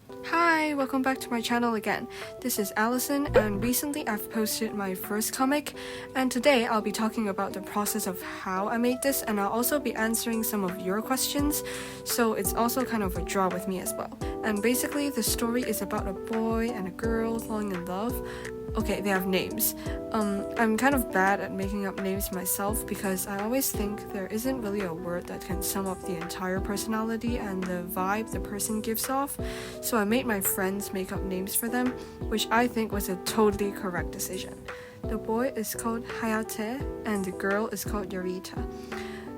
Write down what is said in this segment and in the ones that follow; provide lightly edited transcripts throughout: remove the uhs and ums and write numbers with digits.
Hi, welcome back to my channel again. This is Allison, and recently I've posted my first comic, and today I'll be talking about the process of how I made this, and I'll also be answering some of your questions, so it's also kind of a draw with me as well. And basically the story is about a boy and a girl falling in love. Okay, they have names. I'm kind of bad at making up names myself because I always think there isn't really a word that can sum up the entire personality and the vibe the person gives off. So I made my friends make up names for them, which I think was a totally correct decision. The boy is called Hayate and the girl is called Yorita.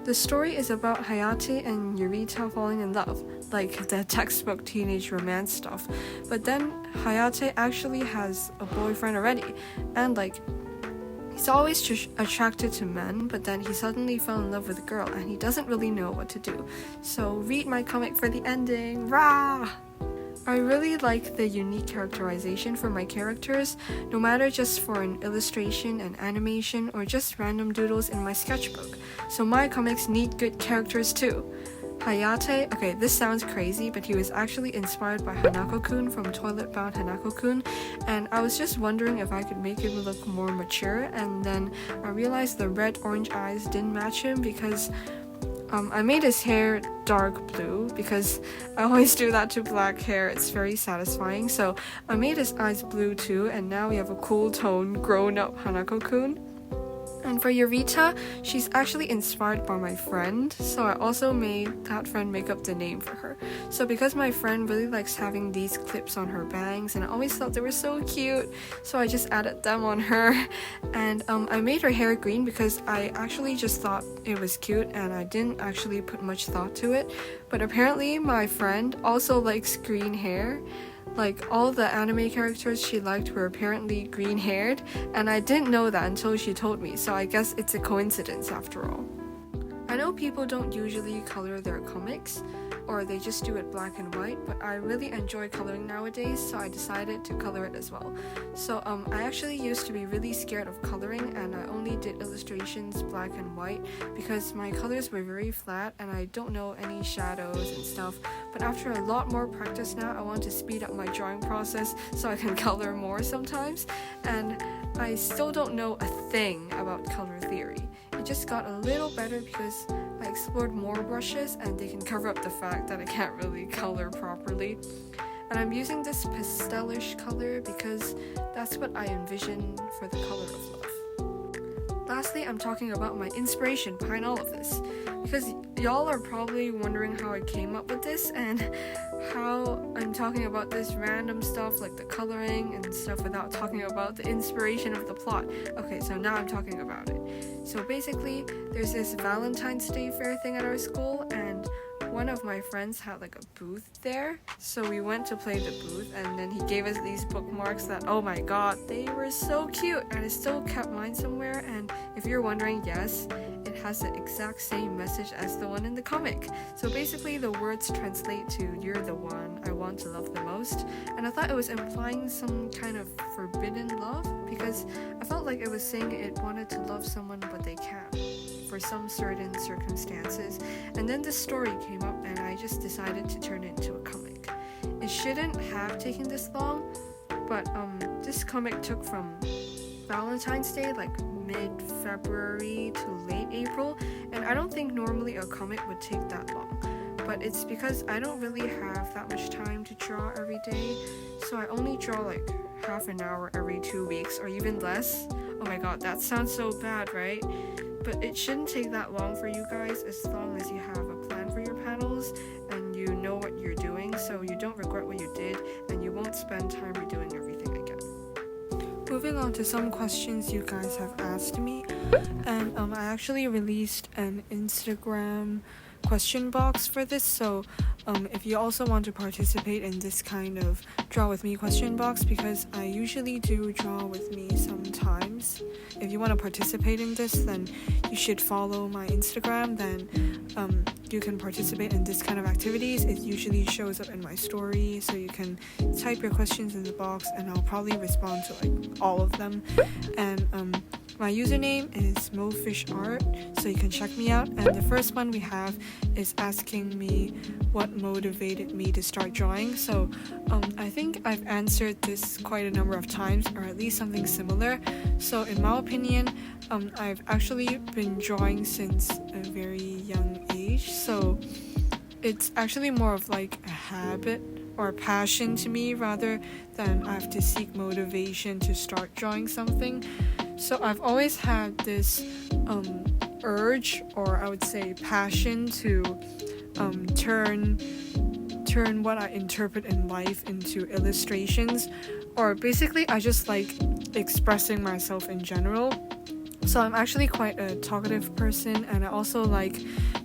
The story is about Hayate and Yorita falling in love, like the textbook teenage romance stuff. But then Hayate actually has a boyfriend already, and he's always attracted to men, but then he suddenly fell in love with a girl and he doesn't really know what to do. So read my comic for the ending. Rah! I really like the unique characterization for my characters, no matter just for an illustration, an animation, or just random doodles in my sketchbook. So my comics need good characters too. Hayate, okay, this sounds crazy, but he was actually inspired by Hanako-kun from Toilet Bound Hanako-kun, and I was just wondering if I could make him look more mature, and then I realized the red-orange eyes didn't match him because I made his hair dark blue because I always do that to black hair. It's very satisfying. So I made his eyes blue too, and now we have a cool tone grown-up Hanako-kun. And for Yorita, she's actually inspired by my friend, so I also made that friend make up the name for her. So because my friend really likes having these clips on her bangs, and I always thought they were so cute, so I just added them on her. And I made her hair green because I actually just thought it was cute and I didn't actually put much thought to it. But apparently my friend also likes green hair. Like, all the anime characters she liked were apparently green-haired, and I didn't know that until she told me, so I guess it's a coincidence after all. I know people don't usually color their comics, or they just do it black and white, but I really enjoy coloring nowadays, so I decided to color it as well. So I actually used to be really scared of coloring, and I only did illustrations black and white because my colors were very flat and I don't know any shadows and stuff. But after a lot more practice now, I want to speed up my drawing process so I can color more sometimes, and I still don't know a thing about color theory. It just got a little better because I explored more brushes and they can cover up the fact that I can't really color properly. And I'm using this pastelish color because that's what I envision for the color of love. Lastly, I'm talking about my inspiration behind all of this, because y'all are probably wondering how I came up with this and how I'm talking about this random stuff like the coloring and stuff without talking about the inspiration of the plot. Okay, so now I'm talking about it. So basically, there's this Valentine's Day fair thing at our school, and one of my friends had like a booth there, so we went to play the booth, and then he gave us these bookmarks that, oh my god, they were so cute, and I still kept mine somewhere. And if you're wondering, yes, it has the exact same message as the one in the comic. So basically the words translate to "you're the one I want to love the most," and I thought it was implying some kind of forbidden love because I felt like it was saying it wanted to love someone but they can't for some certain circumstances. And then this story came up and I just decided to turn it into a comic. It shouldn't have taken this long, but this comic took from Valentine's Day, like mid-February to late April, and I don't think normally a comic would take that long. But it's because I don't really have that much time to draw every day, so I only draw like half an hour every 2 weeks or even less. Oh my god, that sounds so bad, right? But it shouldn't take that long for you guys as long as you have a plan for your panels and you know what you're doing, so you don't regret what you did and you won't spend time redoing everything again. Moving on to some questions you guys have asked me, and I actually released an Instagram question box for this, so if you also want to participate in this kind of draw with me question box, because I usually do draw with me sometimes, if you want to participate in this, then you should follow my Instagram, then you can participate in this kind of activities. It usually shows up in my story, so you can type your questions in the box and I'll probably respond to like all of them. And my username is mofishart, so you can check me out. And the first one we have is asking me what motivated me to start drawing. So I think I've answered this quite a number of times, or at least something similar. So in my opinion, I've actually been drawing since a very young age. So it's actually more of like a habit or a passion to me rather than I have to seek motivation to start drawing something. So I've always had this urge, or I would say passion, to turn what I interpret in life into illustrations, or basically I just like expressing myself in general. So I'm actually quite a talkative person, and I also like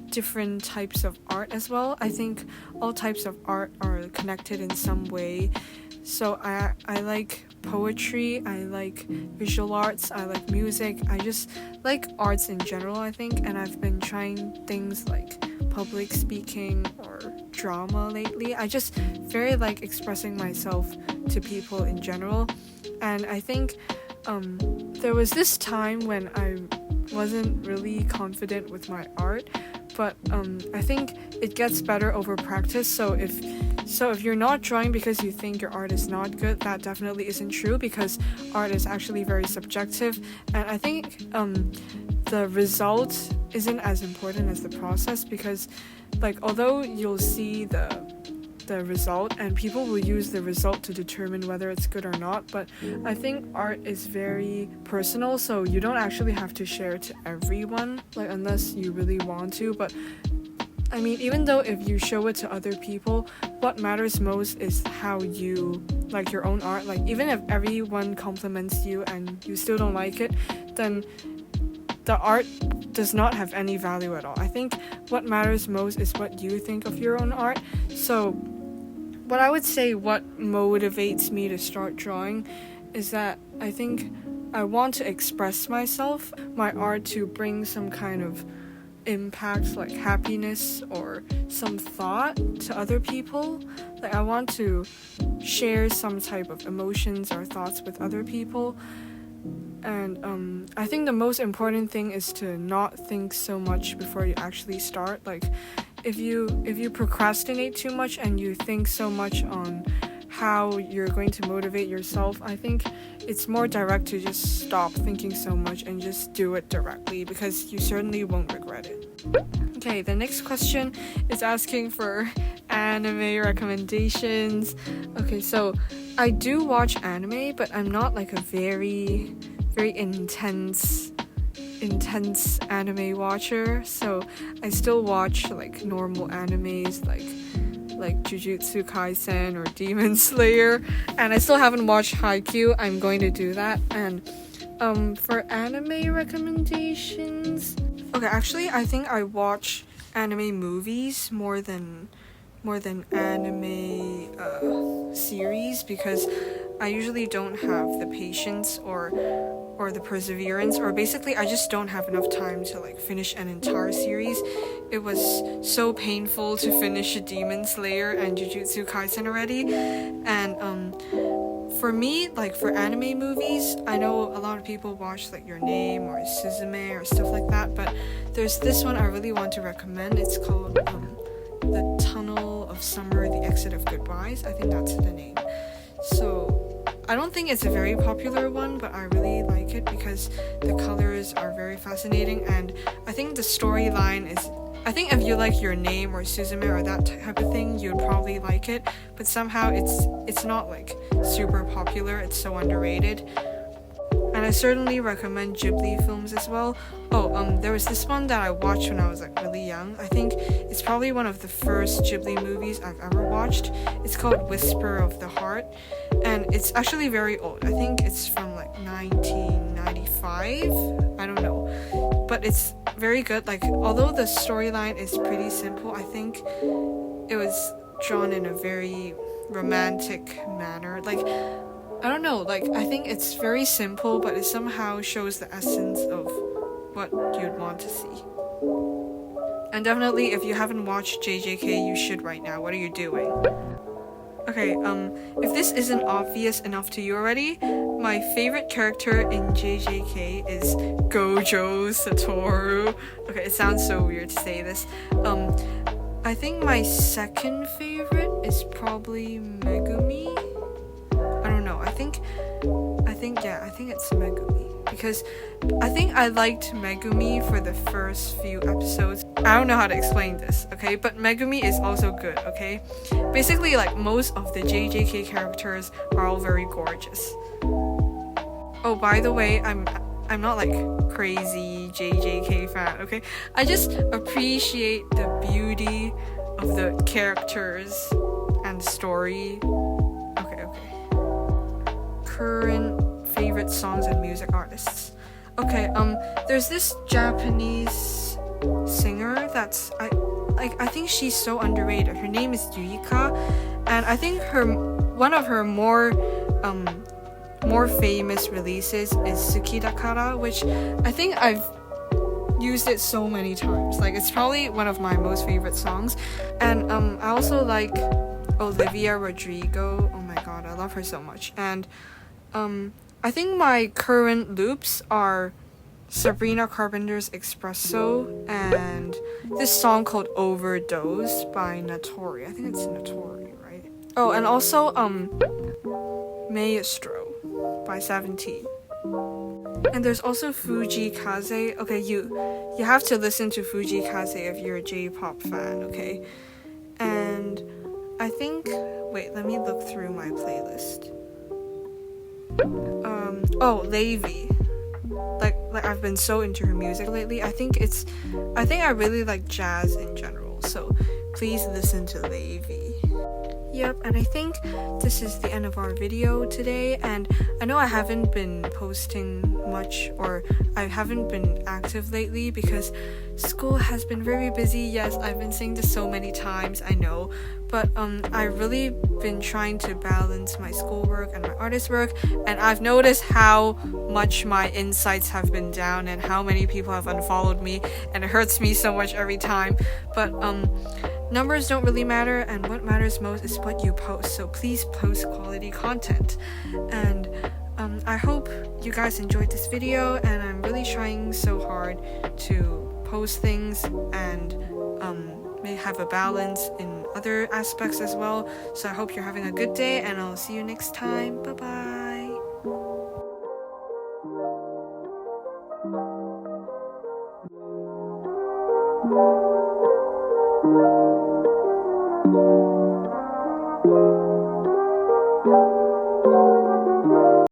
different types of art as well. I think all types of art are connected in some way. So I like poetry, I like visual arts, I like music, I just like arts in general, I think, and I've been trying things like public speaking or drama lately. I just very like expressing myself to people in general, and I think there was this time when I wasn't really confident with my art, but I think it gets better over practice. So if you're not drawing because you think your art is not good, that definitely isn't true, because art is actually very subjective, and I think the result isn't as important as the process, because like although you'll see the result and people will use the result to determine whether it's good or not, but I think art is very personal, so you don't actually have to share it to everyone, like unless you really want to. But I mean, even though if you show it to other people, what matters most is how you like your own art. Like even if everyone compliments you and you still don't like it, then the art does not have any value at all. I think what matters most is what you think of your own art. So what I would say what motivates me to start drawing is that I think I want to express myself, my art, to bring some kind of impact, like happiness or some thought to other people. Like I want to share some type of emotions or thoughts with other people. And I think the most important thing is to not think so much before you actually start. Like if you procrastinate too much and you think so much on how you're going to motivate yourself, I think it's more direct to just stop thinking so much and just do it directly, because you certainly won't regret it. Okay, the next question is asking for anime recommendations. Okay, so I do watch anime, but I'm not like a very intense anime watcher, so I still watch like normal animes like Jujutsu Kaisen or Demon Slayer, and I still haven't watched Haikyuu. I'm going to do that. And for anime recommendations, okay, actually I think I watch anime movies more than anime series, because I usually don't have the patience or the perseverance, or basically I just don't have enough time to like finish an entire series. It was so painful to finish Demon Slayer and Jujutsu Kaisen already. And for me, like for anime movies, I know a lot of people watch like Your Name or Suzume or stuff like that, but there's this one I really want to recommend. It's called The Tunnel of Summer, The Exit of Goodbyes. I think that's the name. So I don't think it's a very popular one, but I really like it because the colors are very fascinating, and I think the storyline is, I think if you like Your Name or Suzume or that type of thing, you'd probably like it, but somehow it's not like super popular, it's so underrated. And I certainly recommend Ghibli films as well. There was this one that I watched when I was like really young. I think it's probably one of the first Ghibli movies I've ever watched. It's called Whisper of the Heart, and it's actually very old. I think it's from like 1995. I don't know, but it's very good. Like although the storyline is pretty simple, I think it was drawn in a very romantic manner. Like I don't know, like I think it's very simple, but it somehow shows the essence of what you'd want to see. And definitely if you haven't watched JJK, you should right now. What are you doing? Okay, if this isn't obvious enough to you already, my favorite character in JJK is Gojo Satoru. Okay, it sounds so weird to say this. I think my second favorite is probably Megumi. I don't know. I think it's Megumi because I think I liked Megumi for the first few episodes. I don't know how to explain this, okay? But Megumi is also good, okay? Basically, like most of the JJK characters are all very gorgeous. Oh, by the way, I'm not like crazy JJK fan, okay? I just appreciate the beauty of the characters and story. Okay. Current favorite songs and music artists. Okay, there's this Japanese singer that's I think she's so underrated. Her name is Yuika, and I think one of her more famous releases is Tsukidakara, which I think I've used it so many times. Like it's probably one of my most favorite songs. And I also like Olivia Rodrigo. Oh my god, I love her so much. And I think my current loops are Sabrina Carpenter's Espresso and this song called Overdose by Notori. I think it's Notori, right? Oh, and also Maestro by 17. And there's also Fuji Kaze. Okay, you have to listen to Fuji Kaze if you're a J-pop fan, okay? And I think let me look through my playlist. Levi. Like I've been so into her music lately. I think I really like jazz in general. So please listen to Levi. Yep, and I think this is the end of our video today, and I know I haven't been posting much or I haven't been active lately because school has been very busy. Yes, I've been saying this so many times, I know, but I've really been trying to balance my schoolwork and my artist work, and I've noticed how much my insights have been down and how many people have unfollowed me, and it hurts me so much every time. But numbers don't really matter, and what matters most is what you post. So please post quality content. And I hope you guys enjoyed this video, and I'm really trying so hard to post things and may have a balance in other aspects as well. So I hope you're having a good day, and I'll see you next time. Bye bye.